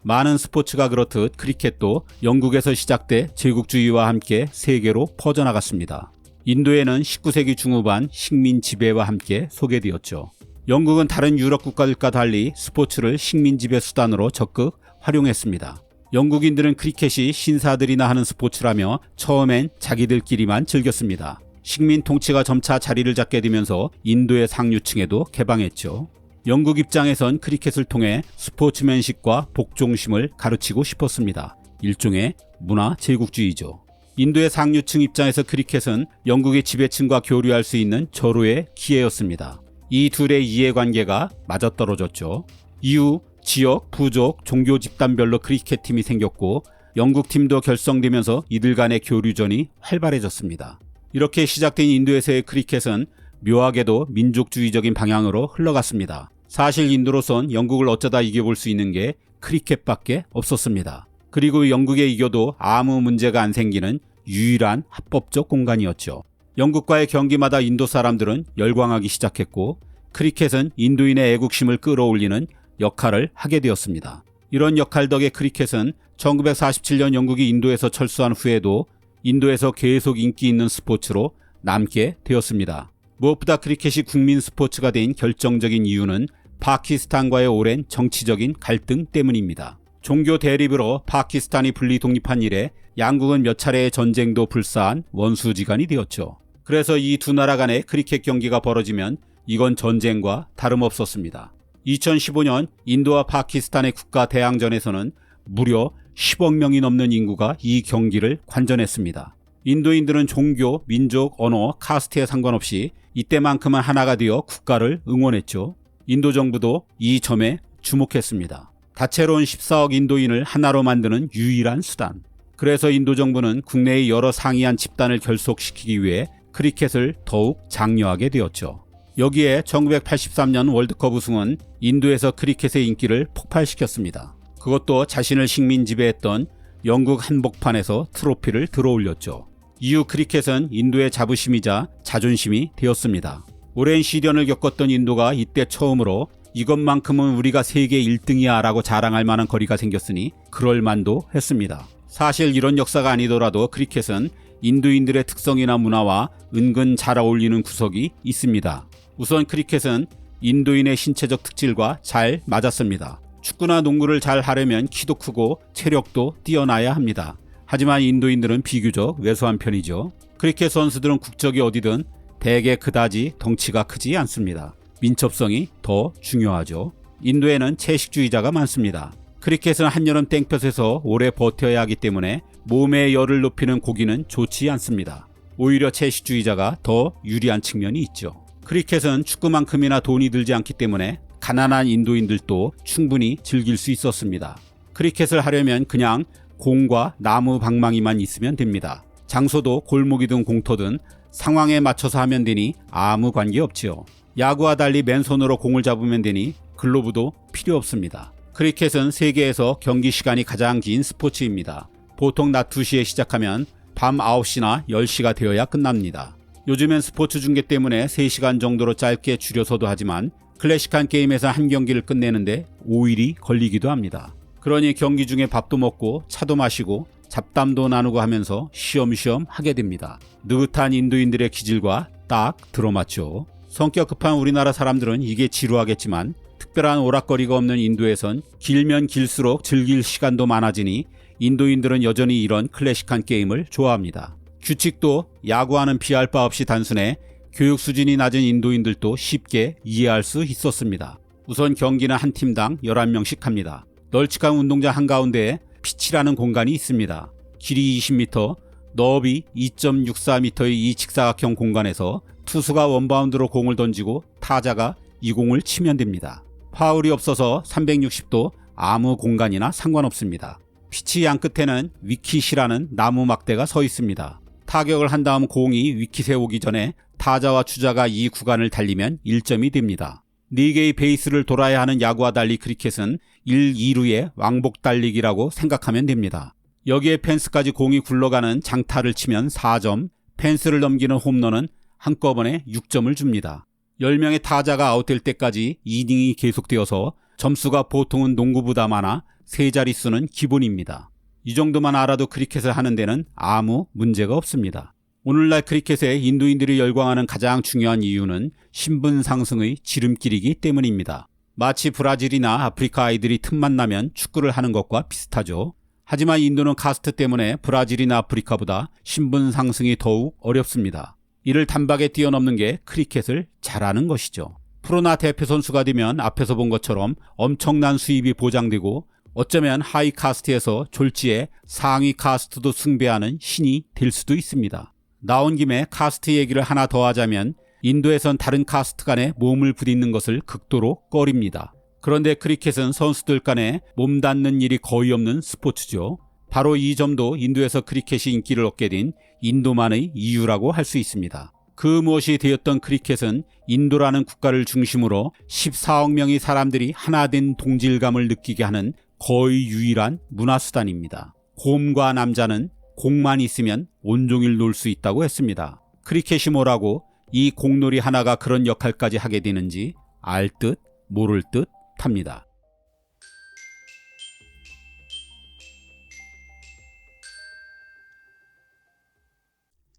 많은 스포츠가 그렇듯 크리켓도 영국에서 시작돼 제국주의와 함께 세계로 퍼져나갔습니다. 인도에는 19세기 중후반 식민 지배와 함께 소개되었죠. 영국은 다른 유럽 국가들과 달리 스포츠를 식민 지배 수단으로 적극 활용했습니다. 영국인들은 크리켓이 신사들이나 하는 스포츠라며 처음엔 자기들끼리만 즐겼습니다. 식민 통치가 점차 자리를 잡게 되면서 인도의 상류층에도 개방했죠. 영국 입장에선 크리켓을 통해 스포츠맨십과 복종심을 가르치고 싶었습니다. 일종의 문화 제국주의죠. 인도의 상류층 입장에서 크리켓은 영국의 지배층과 교류할 수 있는 절호의 기회였습니다. 이 둘의 이해관계가 맞아떨어졌죠. 이후 지역, 부족, 종교 집단별로 크리켓 팀이 생겼고 영국 팀도 결성되면서 이들 간의 교류전이 활발해졌습니다. 이렇게 시작된 인도에서의 크리켓은 묘하게도 민족주의적인 방향으로 흘러갔습니다. 사실 인도로선 영국을 어쩌다 이겨볼 수 있는 게 크리켓밖에 없었습니다. 그리고 영국에 이겨도 아무 문제가 안 생기는 유일한 합법적 공간이었죠. 영국과의 경기마다 인도 사람들은 열광하기 시작했고 크리켓은 인도인의 애국심을 끌어올리는 역할을 하게 되었습니다. 이런 역할 덕에 크리켓은 1947년 영국이 인도에서 철수한 후에도 인도에서 계속 인기 있는 스포츠로 남게 되었습니다. 무엇보다 크리켓이 국민 스포츠가 된 결정적인 이유는 파키스탄과의 오랜 정치적인 갈등 때문입니다. 종교 대립으로 파키스탄이 분리 독립한 이래 양국은 몇 차례의 전쟁도 불사한 원수지간이 되었죠. 그래서 이 두 나라 간의 크리켓 경기가 벌어지면 이건 전쟁과 다름없었습니다. 2015년 인도와 파키스탄의 국가 대항전에서는 무려 10억 명이 넘는 인구가 이 경기를 관전했습니다. 인도인들은 종교, 민족, 언어, 카스트에 상관없이 이때만큼은 하나가 되어 국가를 응원했죠. 인도 정부도 이 점에 주목했습니다. 다채로운 14억 인도인을 하나로 만드는 유일한 수단. 그래서 인도 정부는 국내의 여러 상이한 집단을 결속시키기 위해 크리켓을 더욱 장려하게 되었죠. 여기에 1983년 월드컵 우승은 인도에서 크리켓의 인기를 폭발시켰습니다. 그것도 자신을 식민 지배했던 영국 한복판에서 트로피를 들어올렸죠. 이후 크리켓은 인도의 자부심이자 자존심이 되었습니다. 오랜 시련을 겪었던 인도가 이때 처음으로 이것만큼은 우리가 세계 1등이야 라고 자랑할 만한 거리가 생겼으니 그럴만도 했습니다. 사실 이런 역사가 아니더라도 크리켓은 인도인들의 특성이나 문화와 은근 잘 어울리는 구석이 있습니다. 우선 크리켓은 인도인의 신체적 특질과 잘 맞았습니다. 축구나 농구를 잘 하려면 키도 크고 체력도 뛰어나야 합니다. 하지만 인도인들은 비교적 왜소한 편이죠. 크리켓 선수들은 국적이 어디든 대개 그다지 덩치가 크지 않습니다. 민첩성이 더 중요하죠. 인도에는 채식주의자가 많습니다. 크리켓은 한여름 땡볕에서 오래 버텨야 하기 때문에 몸의 열을 높이는 고기는 좋지 않습니다. 오히려 채식주의자가 더 유리한 측면이 있죠. 크리켓은 축구만큼이나 돈이 들지 않기 때문에 가난한 인도인들도 충분히 즐길 수 있었습니다. 크리켓을 하려면 그냥 공과 나무 방망이만 있으면 됩니다. 장소도 골목이든 공터든 상황에 맞춰서 하면 되니 아무 관계없지요. 야구와 달리 맨손으로 공을 잡으면 되니 글로브도 필요 없습니다. 크리켓은 세계에서 경기 시간이 가장 긴 스포츠입니다. 보통 낮 2시에 시작하면 밤 9시나 10시가 되어야 끝납니다. 요즘엔 스포츠 중계 때문에 3시간 정도로 짧게 줄여서도 하지만 클래식한 게임에서 한 경기를 끝내는데 5일이 걸리기도 합니다. 그러니 경기 중에 밥도 먹고 차도 마시고 잡담도 나누고 하면서 쉬엄쉬엄 하게 됩니다. 느긋한 인도인들의 기질과 딱 들어맞죠. 성격 급한 우리나라 사람들은 이게 지루하겠지만 특별한 오락거리가 없는 인도에선 길면 길수록 즐길 시간도 많아지니 인도인들은 여전히 이런 클래식한 게임을 좋아합니다. 규칙도 야구와는 비할 바 없이 단순해 교육 수준이 낮은 인도인들도 쉽게 이해할 수 있었습니다. 우선 경기는 한 팀당 11명씩 합니다. 널찍한 운동장 한가운데에 피치라는 공간이 있습니다. 길이 20m, 너비 2.64m의 이 직사각형 공간에서 투수가 원바운드로 공을 던지고 타자가 이 공을 치면 됩니다. 파울이 없어서 360도 아무 공간이나 상관없습니다. 피치 양끝에는 위킷이라는 나무 막대가 서 있습니다. 타격을 한 다음 공이 위킷에 오기 전에 타자와 주자가 이 구간을 달리면 1점이 됩니다. 4개의 베이스를 돌아야 하는 야구와 달리 크리켓은 1, 2루의 왕복 달리기라고 생각하면 됩니다. 여기에 펜스까지 공이 굴러가는 장타를 치면 4점, 펜스를 넘기는 홈런은 한꺼번에 6점을 줍니다. 10명의 타자가 아웃될 때까지 이닝이 계속되어서 점수가 보통은 농구보다 많아 3자릿수는 기본입니다. 이 정도만 알아도 크리켓을 하는 데는 아무 문제가 없습니다. 오늘날 크리켓에 인도인들이 열광하는 가장 중요한 이유는 신분 상승의 지름길이기 때문입니다. 마치 브라질이나 아프리카 아이들이 틈만 나면 축구를 하는 것과 비슷하죠. 하지만 인도는 카스트 때문에 브라질이나 아프리카보다 신분 상승이 더욱 어렵습니다. 이를 단박에 뛰어넘는 게 크리켓을 잘하는 것이죠. 프로나 대표 선수가 되면 앞에서 본 것처럼 엄청난 수입이 보장되고 어쩌면 하위 카스트에서 졸지에 상위 카스트도 숭배하는 신이 될 수도 있습니다. 나온 김에 카스트 얘기를 하나 더 하자면 인도에선 다른 카스트 간에 몸을 부딪는 것을 극도로 꺼립니다. 그런데 크리켓은 선수들 간에 몸 닿는 일이 거의 없는 스포츠죠. 바로 이 점도 인도에서 크리켓이 인기를 얻게 된 인도만의 이유라고 할 수 있습니다. 그 무엇이 되었던 크리켓은 인도라는 국가를 중심으로 14억 명의 사람들이 하나 된 동질감을 느끼게 하는 거의 유일한 문화수단입니다. 곰과 남자는 공만 있으면 온종일 놀 수 있다고 했습니다. 크리켓이 뭐라고 이 공놀이 하나가 그런 역할까지 하게 되는지 알 듯 모를 듯 합니다.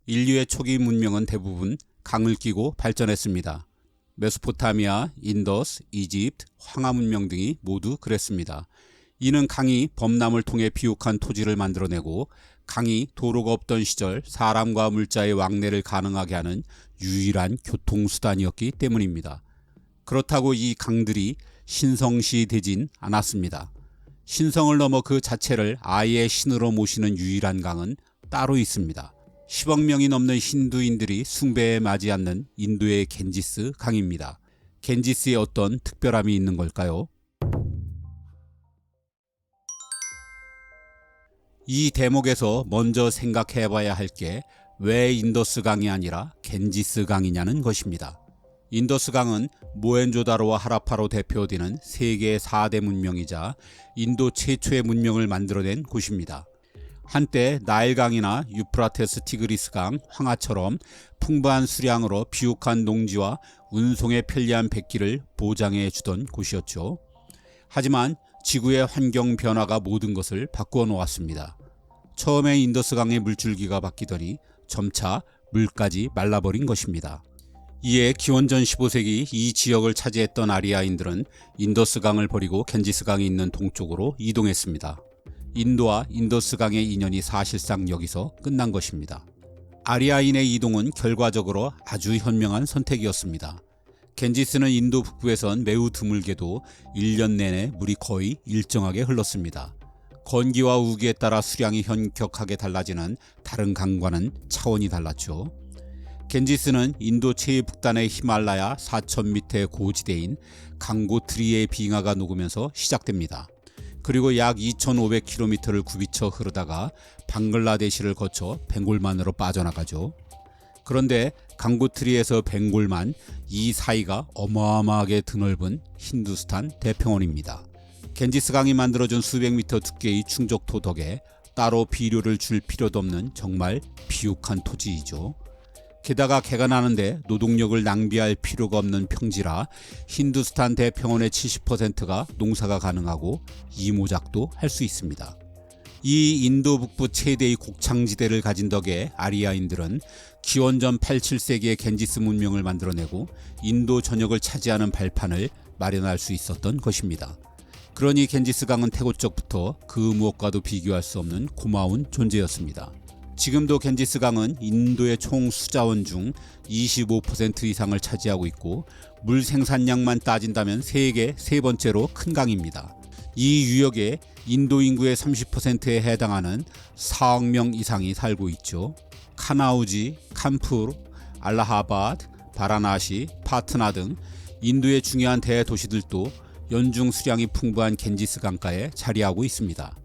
인류의 초기 문명은 대부분 강을 끼고 발전했습니다. 메소포타미아, 인더스, 이집트, 황하 문명 등이 모두 그랬습니다. 이는 강이 범람을 통해 비옥한 토지를 만들어내고 강이 도로가 없던 시절 사람과 물자의 왕래를 가능하게 하는 유일한 교통수단이었기 때문입니다. 그렇다고 이 강들이 신성시되진 않았습니다. 신성을 넘어 그 자체를 아예 신으로 모시는 유일한 강은 따로 있습니다. 10억 명이 넘는 힌두인들이 숭배에 맞지 않는 인도의 갠지스 강입니다. 갠지스에 어떤 특별함이 있는 걸까요? 이 대목에서 먼저 생각해봐야 할 게 왜 인더스 강이 아니라 겐지스 강이냐는 것입니다. 인더스 강은 모헨조다로와 하라파로 대표되는 세계의 4대 문명이자 인도 최초의 문명을 만들어낸 곳입니다. 한때 나일강이나 유프라테스 티그리스 강, 황하처럼 풍부한 수량으로 비옥한 농지와 운송에 편리한 백기를 보장해 주던 곳이었죠. 하지만 지구의 환경 변화가 모든 것을 바꾸어 놓았습니다. 처음에 인더스강의 물줄기가 바뀌더니 점차 물까지 말라버린 것입니다. 이에 기원전 15세기 이 지역을 차지했던 아리아인들은 인더스강을 버리고 겐지스강이 있는 동쪽으로 이동했습니다. 인도와 인더스강의 인연이 사실상 여기서 끝난 것입니다. 아리아인의 이동은 결과적으로 아주 현명한 선택이었습니다. 겐지스는 인도 북부에선 매우 드물게도 1년 내내 물이 거의 일정하게 흘렀습니다. 건기와 우기에 따라 수량이 현격하게 달라지는 다른 강과는 차원이 달랐죠. 겐지스는 인도 최북단의 히말라야 4,000m의 고지대인 강고트리의 빙하가 녹으면서 시작됩니다. 그리고 약 2,500km를 굽이쳐 흐르다가 방글라데시를 거쳐 벵골만으로 빠져나가죠. 그런데 강고트리에서 벵골만, 이 사이가 어마어마하게 드넓은 힌두스탄 대평원입니다. 겐지스강이 만들어준 수백 미터 두께의 충족토 덕에 따로 비료를 줄 필요도 없는 정말 비옥한 토지이죠. 게다가 개가 나는데 노동력을 낭비할 필요가 없는 평지라 힌두스탄 대평원의 70%가 농사가 가능하고 이모작도 할 수 있습니다. 이 인도 북부 최대의 곡창지대를 가진 덕에 아리아인들은 기원전 8, 7세기의 겐지스 문명을 만들어내고 인도 전역을 차지하는 발판을 마련할 수 있었던 것입니다. 그러니 겐지스강은 태고적부터 그 무엇과도 비교할 수 없는 고마운 존재였습니다. 지금도 겐지스강은 인도의 총 수자원 중 25% 이상을 차지하고 있고 물 생산량만 따진다면 세계 세 번째로 큰 강입니다. 이 유역에 인도 인구의 30%에 해당하는 4억 명 이상이 살고 있죠. 카나우지, 칸푸르, 알라하바드, 바라나시, 파트나 등 인도의 중요한 대도시들도 연중 수량이 풍부한 겐지스 강가에 자리하고 있습니다.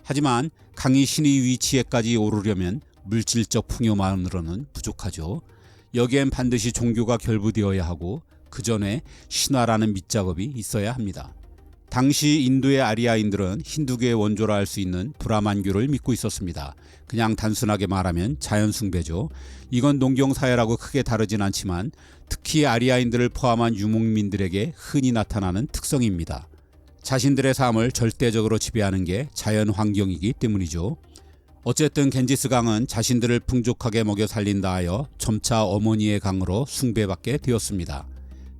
하지만 강이 신의 위치에까지 오르려면 물질적 풍요만으로는 부족하죠. 여기엔 반드시 종교가 결부되어야 하고 그 전에 신화라는 밑작업이 있어야 합니다. 당시 인도의 아리아인들은 힌두교의 원조라 할 수 있는 브라만교를 믿고 있었습니다. 그냥 단순하게 말하면 자연숭배죠. 이건 농경사회라고 크게 다르진 않지만 특히 아리아인들을 포함한 유목민들에게 흔히 나타나는 특성입니다. 자신들의 삶을 절대적으로 지배하는 게 자연 환경이기 때문이죠. 어쨌든 겐지스강은 자신들을 풍족하게 먹여 살린다 하여 점차 어머니의 강으로 숭배받게 되었습니다.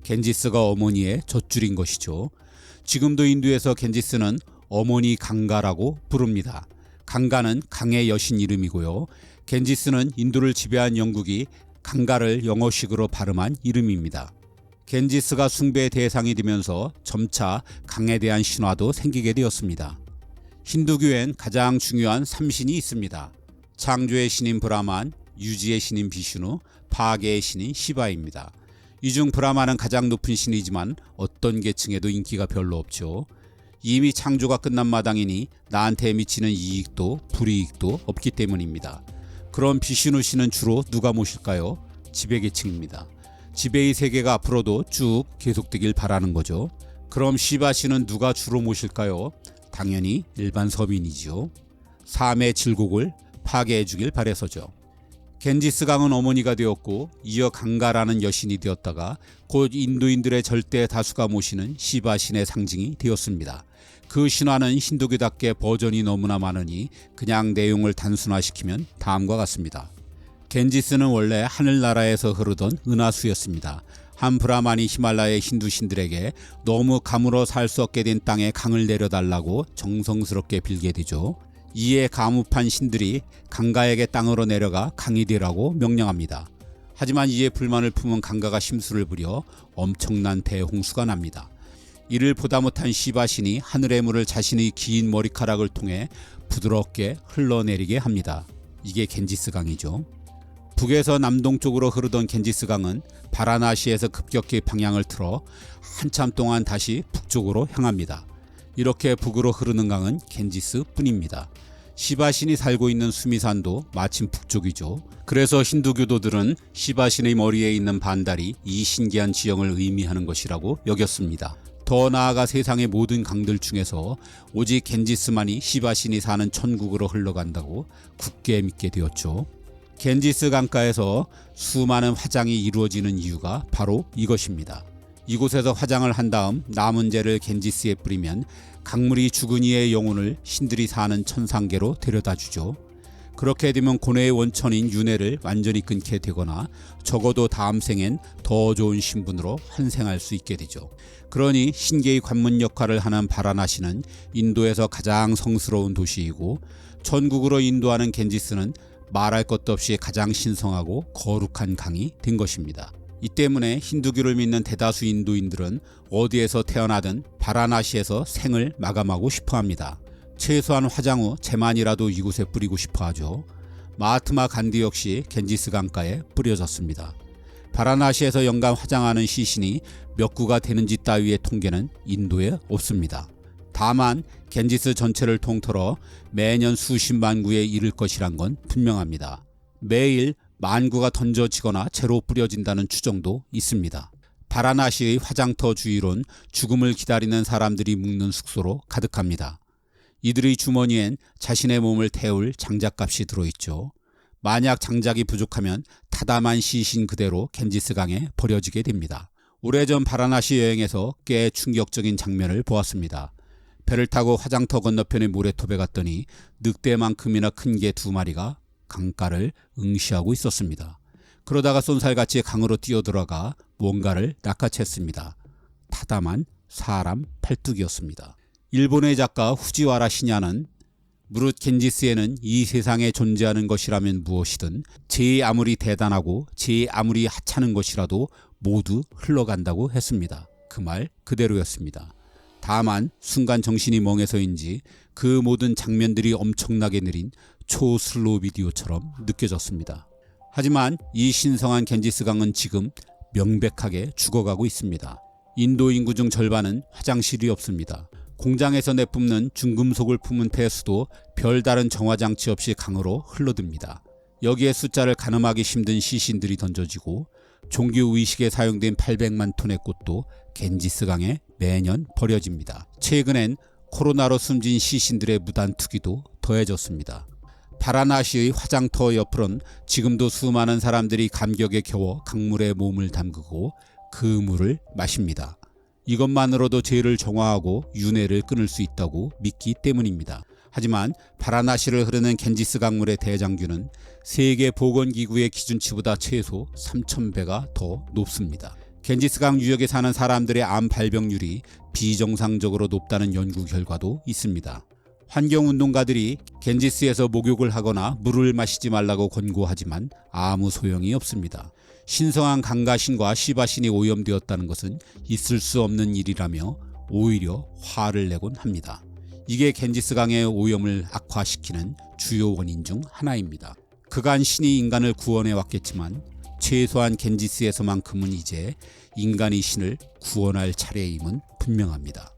겐지스가 어머니의 젖줄인 것이죠. 지금도 인도에서 겐지스는 어머니 강가라고 부릅니다. 강가는 강의 여신 이름이고요. 겐지스는 인도를 지배한 영국이 강가를 영어식으로 발음한 이름입니다. 겐지스가 숭배의 대상이 되면서 점차 강에 대한 신화도 생기게 되었습니다. 힌두교엔 가장 중요한 3신이 있습니다. 창조의 신인 브라만, 유지의 신인 비슈누, 파괴의 신인 시바입니다. 이 중 브라만은 가장 높은 신이지만 어떤 계층에도 인기가 별로 없죠. 이미 창조가 끝난 마당이니 나한테 미치는 이익도 불이익도 없기 때문입니다. 그럼 비슈누 신은 주로 누가 모실까요? 지배계층입니다. 지배의 세계가 앞으로도 쭉 계속되길 바라는 거죠. 그럼 시바 신은 누가 주로 모실까요? 당연히 일반 서민이지요. 삶의 질곡을 파괴해 주길 바래서죠. 겐지스 강은 어머니가 되었고 이어 강가라는 여신이 되었다가 곧 인도인들의 절대 다수가 모시는 시바 신의 상징이 되었습니다. 그 신화는 힌두교답게 버전이 너무나 많으니 그냥 내용을 단순화시키면 다음과 같습니다. 겐지스는 원래 하늘나라에서 흐르던 은하수였습니다. 한 브라만이 히말라야 힌두 신들에게 너무 가물어 살 수 없게 된 땅에 강을 내려달라고 정성스럽게 빌게 되죠. 이에 가무판 신들이 강가에게 땅으로 내려가 강이 되라고 명령합니다. 하지만 이에 불만을 품은 강가가 심술을 부려 엄청난 대홍수가 납니다. 이를 보다 못한 시바 신이 하늘의 물을 자신의 긴 머리카락을 통해 부드럽게 흘러내리게 합니다. 이게 겐지스 강이죠. 북에서 남동쪽으로 흐르던 겐지스 강은 바라나시에서 급격히 방향을 틀어 한참 동안 다시 북쪽으로 향합니다. 이렇게 북으로 흐르는 강은 겐지스 뿐입니다. 시바신이 살고 있는 수미산도 마침 북쪽이죠. 그래서 힌두교도들은 시바신의 머리에 있는 반달이 이 신기한 지형을 의미하는 것이라고 여겼습니다. 더 나아가 세상의 모든 강들 중에서 오직 겐지스만이 시바신이 사는 천국으로 흘러간다고 굳게 믿게 되었죠. 겐지스 강가에서 수많은 화장이 이루어지는 이유가 바로 이것입니다. 이곳에서 화장을 한 다음 남은 재를 겐지스에 뿌리면 강물이 죽은 이의 영혼을 신들이 사는 천상계로 데려다 주죠. 그렇게 되면 고뇌의 원천인 윤회를 완전히 끊게 되거나 적어도 다음 생엔 더 좋은 신분으로 환생할 수 있게 되죠. 그러니 신계의 관문 역할을 하는 바라나시는 인도에서 가장 성스러운 도시이고, 천국으로 인도하는 겐지스는 말할 것도 없이 가장 신성하고 거룩한 강이 된 것입니다. 이 때문에 힌두교를 믿는 대다수 인도인들은 어디에서 태어나든 바라나시에서 생을 마감하고 싶어합니다. 최소한 화장 후 재만이라도 이곳에 뿌리고 싶어하죠. 마하트마 간디 역시 겐지스 강가에 뿌려졌습니다. 바라나시에서 연간 화장하는 시신이 몇 구가 되는지 따위의 통계는 인도에 없습니다. 다만 겐지스 전체를 통틀어 매년 수십만 구에 이를 것이란 건 분명합니다. 매일 만 구가 던져지거나 재로 뿌려진다는 추정도 있습니다. 바라나시의 화장터 주위론 죽음을 기다리는 사람들이 묵는 숙소로 가득합니다. 이들의 주머니엔 자신의 몸을 태울 장작값이 들어있죠. 만약 장작이 부족하면 타담한 시신 그대로 겐지스강에 버려지게 됩니다. 오래전 바라나시 여행에서 꽤 충격적인 장면을 보았습니다. 배를 타고 화장터 건너편의 모래톱에 갔더니 늑대만큼이나 큰 개 2마리가 강가를 응시하고 있었습니다. 그러다가 쏜살같이 강으로 뛰어들어가 뭔가를 낚아챘습니다. 타담한 사람 팔뚝이었습니다. 일본의 작가 후지와라 시냐는 무릇 겐지스에는 이 세상에 존재하는 것이라면 무엇이든 제 아무리 대단하고 제 아무리 하찮은 것이라도 모두 흘러간다고 했습니다. 그 말 그대로였습니다. 다만 순간 정신이 멍해서인지 그 모든 장면들이 엄청나게 느린 초슬로우 비디오처럼 느껴졌습니다. 하지만 이 신성한 겐지스 강은 지금 명백하게 죽어가고 있습니다. 인도 인구 중 절반은 화장실이 없습니다. 공장에서 내뿜는 중금속을 품은 폐수도 별다른 정화장치 없이 강으로 흘러듭니다. 여기에 숫자를 가늠하기 힘든 시신들이 던져지고 종교의식에 사용된 800만 톤의 꽃도 겐지스 강에 매년 버려집니다. 최근엔 코로나로 숨진 시신들의 무단 투기도 더해졌습니다. 바라나시의 화장터 옆으론 지금도 수많은 사람들이 감격에 겨워 강물에 몸을 담그고 그 물을 마십니다. 이것만으로도 죄를 정화하고 윤회를 끊을 수 있다고 믿기 때문입니다. 하지만 바라나시를 흐르는 겐지스 강물의 대장균은 세계보건기구의 기준치보다 최소 3,000배가 더 높습니다. 겐지스강 유역에 사는 사람들의 암 발병률이 비정상적으로 높다는 연구 결과도 있습니다. 환경운동가들이 겐지스에서 목욕을 하거나 물을 마시지 말라고 권고하지만 아무 소용이 없습니다. 신성한 강가신과 시바신이 오염되었다는 것은 있을 수 없는 일이라며 오히려 화를 내곤 합니다. 이게 겐지스강의 오염을 악화시키는 주요 원인 중 하나입니다. 그간 신이 인간을 구원해 왔겠지만 최소한 겐지스에서만큼은 이제 인간이 신을 구원할 차례임은 분명합니다.